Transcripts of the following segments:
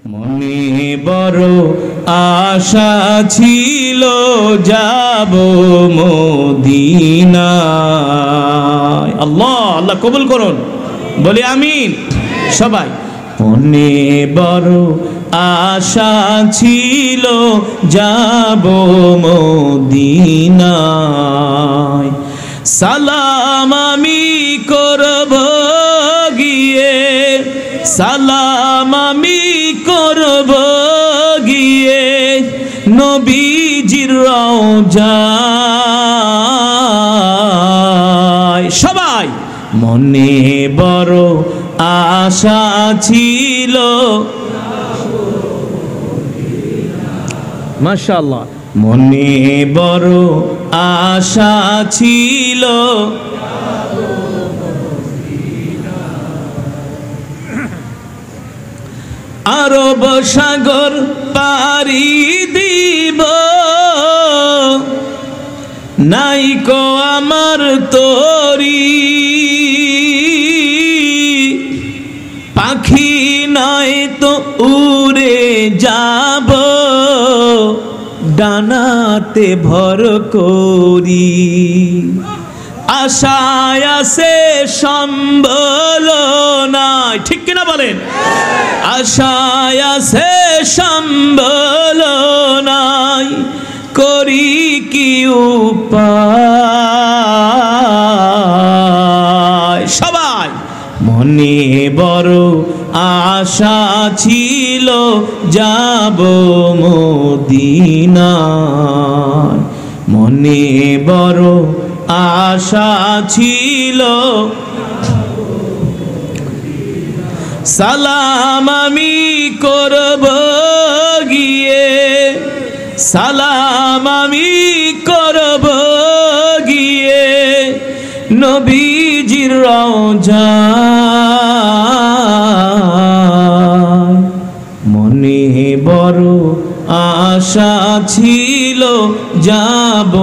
মনে বড় আশা ছিল যাব মদিনায়। আল্লাহ আল্লাহ কবুল করুন, বলি আমিন সবাই। মনে বড় আশা ছিল যাব মদিনায়, সালাম আমি করব গিয়ে, সালাম আমি করব গিয়ে নবীজির রওজায়। সবাই মনে বড় আশা ছিল, মাশাআল্লাহ, মনে বড় আশা ছিল আরব সাগর পাড়ি দিব, নাইকো আমার তরি, পাখি নয় তো উড়ে যাব ডানাতে ভর করি, আশায় আছে সম্বল নাই, ঠিক কিনা বলেন? আশায় আছে সম্বল নাই, করি কি উপায়? সবাই মনে বড় আশা ছিল যাব মদিনায়, মনে বড় আশা ছিল, সালাম আমি করব গিয়ে, সালাম আমি করব গিয়ে নবীজির রওজায়, মনে বড় আশা ছিল যাব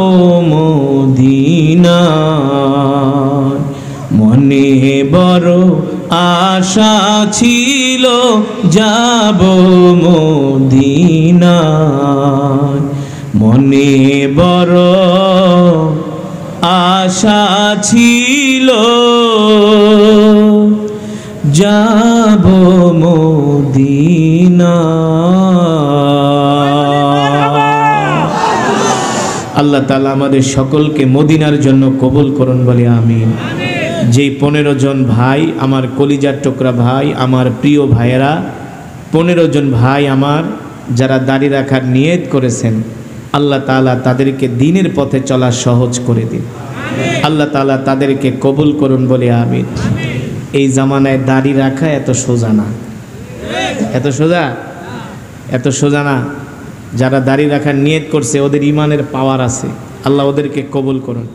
মদিনায়, মনে বড় আশা ছিল যাব মদিনায়, মনে বড় আশা ছিল যাব মদিনায়। আল্লাহ তাআলা আমাদের সকলকে মদিনার জন্য কবুল করুন, বলি আমিন। যেই 15 জন ভাই আমার কলিজার টুকরা ভাই, আমার প্রিয় ভাইয়েরা, 15 জন ভাই আমার যারা দাড়ি রাখার নিয়ত করেছেন, আল্লাহ তাআলা তাদেরকে দ্বীনের পথে চলা সহজ করে দিন। আল্লাহ তাআলা তাদেরকে কবুল করুন, বলে আমিন। এই জামানায় দাড়ি রাখা এত সোজা না, এত সোজা, এত সোজা না। যারা দাড়ি রাখার নিয়ত করছে ওদের ইমানের পাওয়ার আছে, আল্লাহ ওদেরকে কবুল করুন।